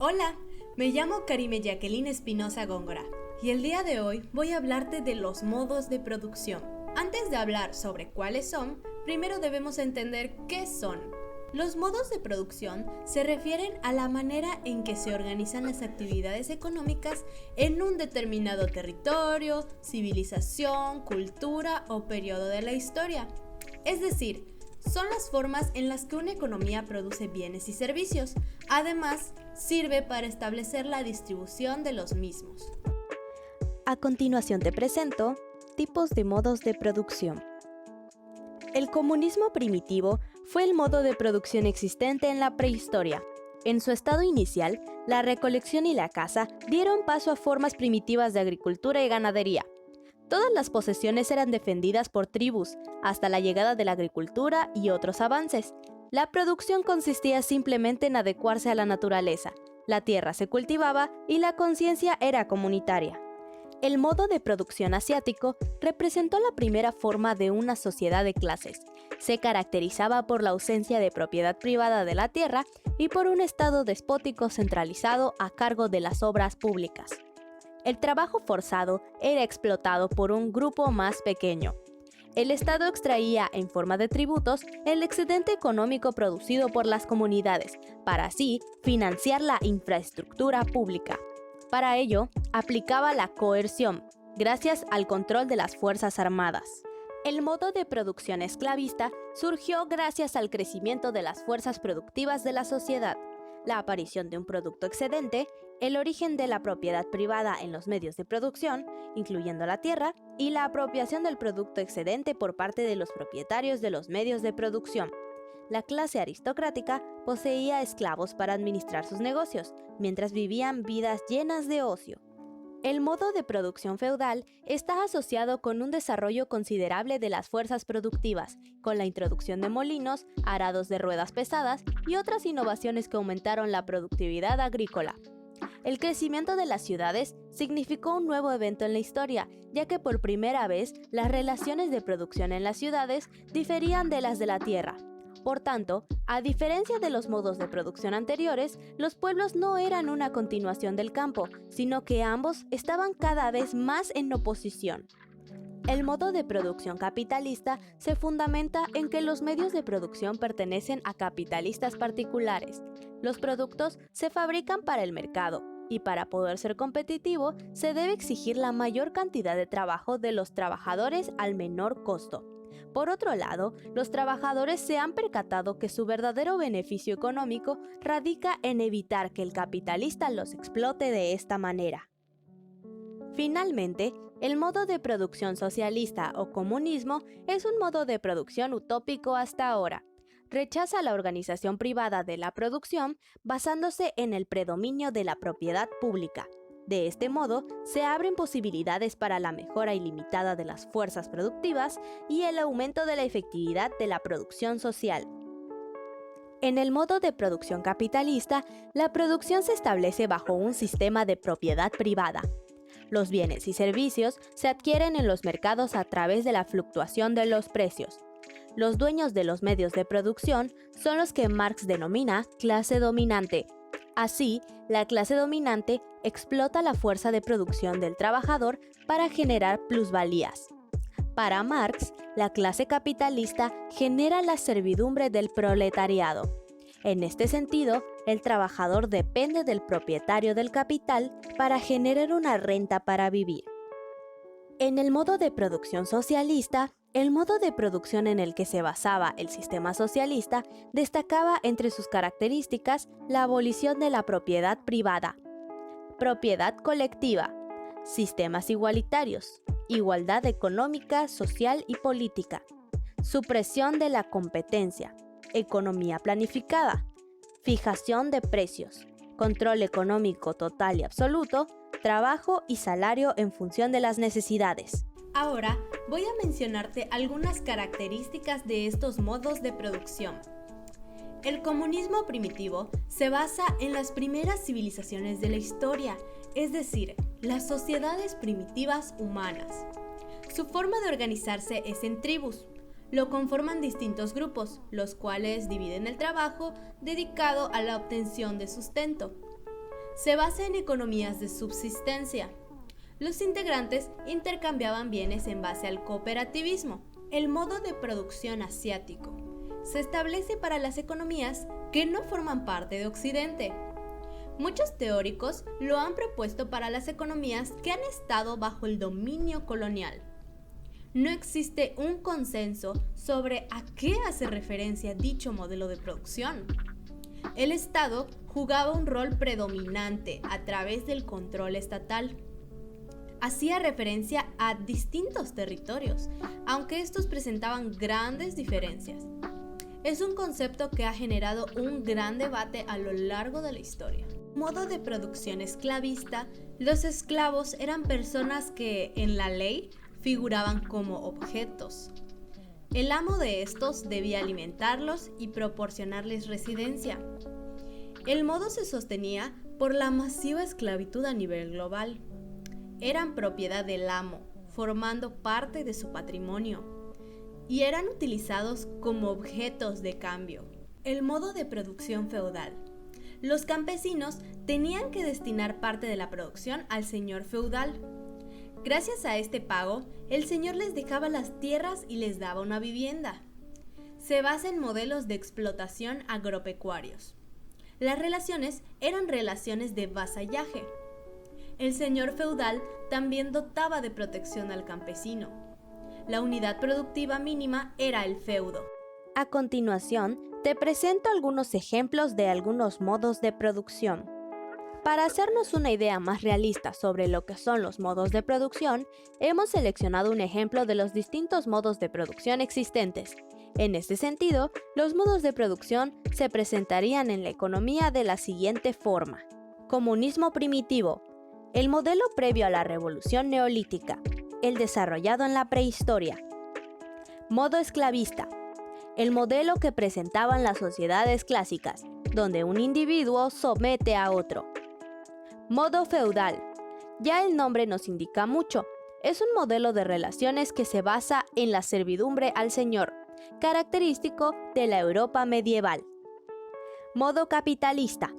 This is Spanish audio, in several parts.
Hola, me llamo Karime Jacqueline Espinosa Góngora y el día de hoy voy a hablarte de los modos de producción. Antes de hablar sobre cuáles son, primero debemos entender qué son. Los modos de producción se refieren a la manera en que se organizan las actividades económicas en un determinado territorio, civilización, cultura o periodo de la historia. Es decir, son las formas en las que una economía produce bienes y servicios. Además, sirve para establecer la distribución de los mismos. A continuación te presento tipos de modos de producción. El comunismo primitivo fue el modo de producción existente en la prehistoria. En su estado inicial, la recolección y la caza dieron paso a formas primitivas de agricultura y ganadería. Todas las posesiones eran defendidas por tribus, hasta la llegada de la agricultura y otros avances. La producción consistía simplemente en adecuarse a la naturaleza. La tierra se cultivaba y la conciencia era comunitaria. El modo de producción asiático representó la primera forma de una sociedad de clases. Se caracterizaba por la ausencia de propiedad privada de la tierra y por un estado despótico centralizado a cargo de las obras públicas. El trabajo forzado era explotado por un grupo más pequeño. El Estado extraía en forma de tributos el excedente económico producido por las comunidades, para así financiar la infraestructura pública. Para ello, aplicaba la coerción, gracias al control de las Fuerzas Armadas. El modo de producción esclavista surgió gracias al crecimiento de las fuerzas productivas de la sociedad, la aparición de un producto excedente, el origen de la propiedad privada en los medios de producción, incluyendo la tierra, y la apropiación del producto excedente por parte de los propietarios de los medios de producción. La clase aristocrática poseía esclavos para administrar sus negocios, mientras vivían vidas llenas de ocio. El modo de producción feudal está asociado con un desarrollo considerable de las fuerzas productivas, con la introducción de molinos, arados de ruedas pesadas y otras innovaciones que aumentaron la productividad agrícola. El crecimiento de las ciudades significó un nuevo evento en la historia, ya que por primera vez las relaciones de producción en las ciudades diferían de las de la tierra. Por tanto, a diferencia de los modos de producción anteriores, los pueblos no eran una continuación del campo, sino que ambos estaban cada vez más en oposición. El modo de producción capitalista se fundamenta en que los medios de producción pertenecen a capitalistas particulares. Los productos se fabrican para el mercado, y para poder ser competitivo, se debe exigir la mayor cantidad de trabajo de los trabajadores al menor costo. Por otro lado, los trabajadores se han percatado que su verdadero beneficio económico radica en evitar que el capitalista los explote de esta manera. Finalmente, el modo de producción socialista o comunismo es un modo de producción utópico hasta ahora. Rechaza la organización privada de la producción basándose en el predominio de la propiedad pública. De este modo, se abren posibilidades para la mejora ilimitada de las fuerzas productivas y el aumento de la efectividad de la producción social. En el modo de producción capitalista, la producción se establece bajo un sistema de propiedad privada. Los bienes y servicios se adquieren en los mercados a través de la fluctuación de los precios. Los dueños de los medios de producción son los que Marx denomina clase dominante. Así, la clase dominante explota la fuerza de producción del trabajador para generar plusvalías. Para Marx, la clase capitalista genera la servidumbre del proletariado. En este sentido, el trabajador depende del propietario del capital para generar una renta para vivir. En el modo de producción socialista, el modo de producción en el que se basaba el sistema socialista destacaba entre sus características la abolición de la propiedad privada, propiedad colectiva, sistemas igualitarios, igualdad económica, social y política, supresión de la competencia, economía planificada, fijación de precios, control económico total y absoluto, trabajo y salario en función de las necesidades. Ahora voy a mencionarte algunas características de estos modos de producción. El comunismo primitivo se basa en las primeras civilizaciones de la historia, es decir, las sociedades primitivas humanas. Su forma de organizarse es en tribus. Lo conforman distintos grupos, los cuales dividen el trabajo dedicado a la obtención de sustento. Se basa en economías de subsistencia. Los integrantes intercambiaban bienes en base al cooperativismo. El modo de producción asiático se establece para las economías que no forman parte de Occidente. Muchos teóricos lo han propuesto para las economías que han estado bajo el dominio colonial. No existe un consenso sobre a qué hace referencia dicho modelo de producción. El Estado jugaba un rol predominante a través del control estatal. Hacía referencia a distintos territorios, aunque estos presentaban grandes diferencias. Es un concepto que ha generado un gran debate a lo largo de la historia. Modo de producción esclavista, los esclavos eran personas que, en la ley, figuraban como objetos. El amo de estos debía alimentarlos y proporcionarles residencia. El modo se sostenía por la masiva esclavitud a nivel global. Eran propiedad del amo, formando parte de su patrimonio, y eran utilizados como objetos de cambio. El modo de producción feudal. Los campesinos tenían que destinar parte de la producción al señor feudal. Gracias a este pago, el señor les dejaba las tierras y les daba una vivienda. Se basa en modelos de explotación agropecuarios. Las relaciones eran relaciones de vasallaje. El señor feudal también dotaba de protección al campesino. La unidad productiva mínima era el feudo. A continuación, te presento algunos ejemplos de algunos modos de producción. Para hacernos una idea más realista sobre lo que son los modos de producción, hemos seleccionado un ejemplo de los distintos modos de producción existentes. En este sentido, los modos de producción se presentarían en la economía de la siguiente forma. Comunismo primitivo. El modelo previo a la revolución neolítica. El desarrollado en la prehistoria. Modo esclavista. El modelo que presentaban las sociedades clásicas, donde un individuo somete a otro. Modo feudal. Ya el nombre nos indica mucho. Es un modelo de relaciones que se basa en la servidumbre al señor, característico de la Europa medieval. Modo capitalista.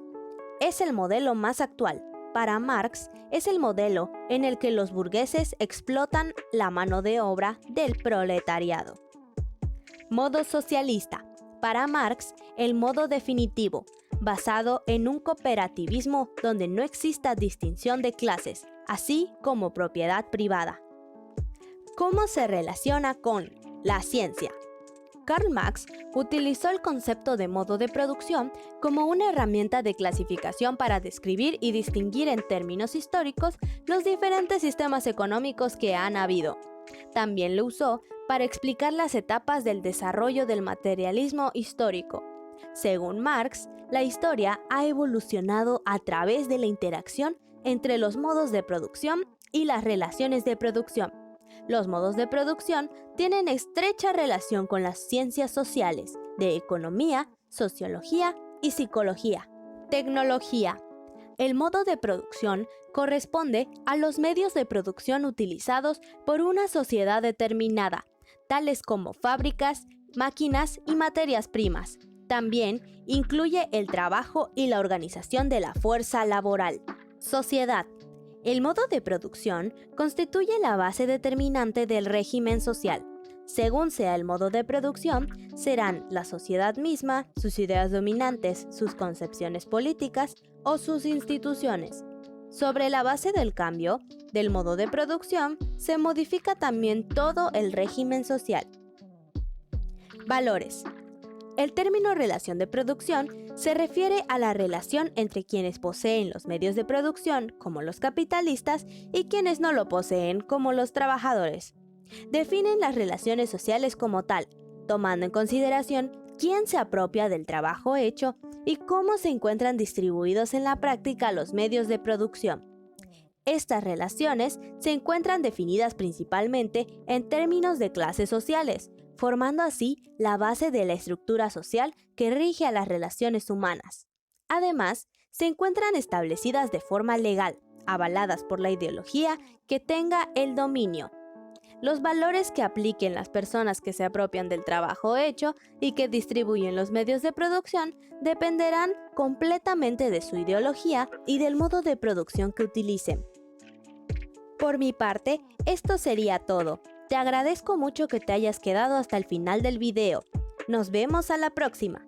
Es el modelo más actual. Para Marx, es el modelo en el que los burgueses explotan la mano de obra del proletariado. Modo socialista. Para Marx, el modo definitivo, basado en un cooperativismo donde no exista distinción de clases, así como propiedad privada. ¿Cómo se relaciona con la ciencia? Karl Marx utilizó el concepto de modo de producción como una herramienta de clasificación para describir y distinguir en términos históricos los diferentes sistemas económicos que han habido. También lo usó para explicar las etapas del desarrollo del materialismo histórico. Según Marx, la historia ha evolucionado a través de la interacción entre los modos de producción y las relaciones de producción. Los modos de producción tienen estrecha relación con las ciencias sociales, de economía, sociología y psicología. Tecnología. El modo de producción corresponde a los medios de producción utilizados por una sociedad determinada, tales como fábricas, máquinas y materias primas. También incluye el trabajo y la organización de la fuerza laboral. Sociedad. El modo de producción constituye la base determinante del régimen social. Según sea el modo de producción, serán la sociedad misma, sus ideas dominantes, sus concepciones políticas o sus instituciones. Sobre la base del cambio del modo de producción, se modifica también todo el régimen social. Valores. El término relación de producción se refiere a la relación entre quienes poseen los medios de producción, como los capitalistas, y quienes no lo poseen, como los trabajadores. Definen las relaciones sociales como tal, tomando en consideración quién se apropia del trabajo hecho y cómo se encuentran distribuidos en la práctica los medios de producción. Estas relaciones se encuentran definidas principalmente en términos de clases sociales, formando así la base de la estructura social que rige a las relaciones humanas. Además, se encuentran establecidas de forma legal, avaladas por la ideología que tenga el dominio. Los valores que apliquen las personas que se apropian del trabajo hecho y que distribuyen los medios de producción dependerán completamente de su ideología y del modo de producción que utilicen. Por mi parte, esto sería todo. Te agradezco mucho que te hayas quedado hasta el final del video. Nos vemos a la próxima.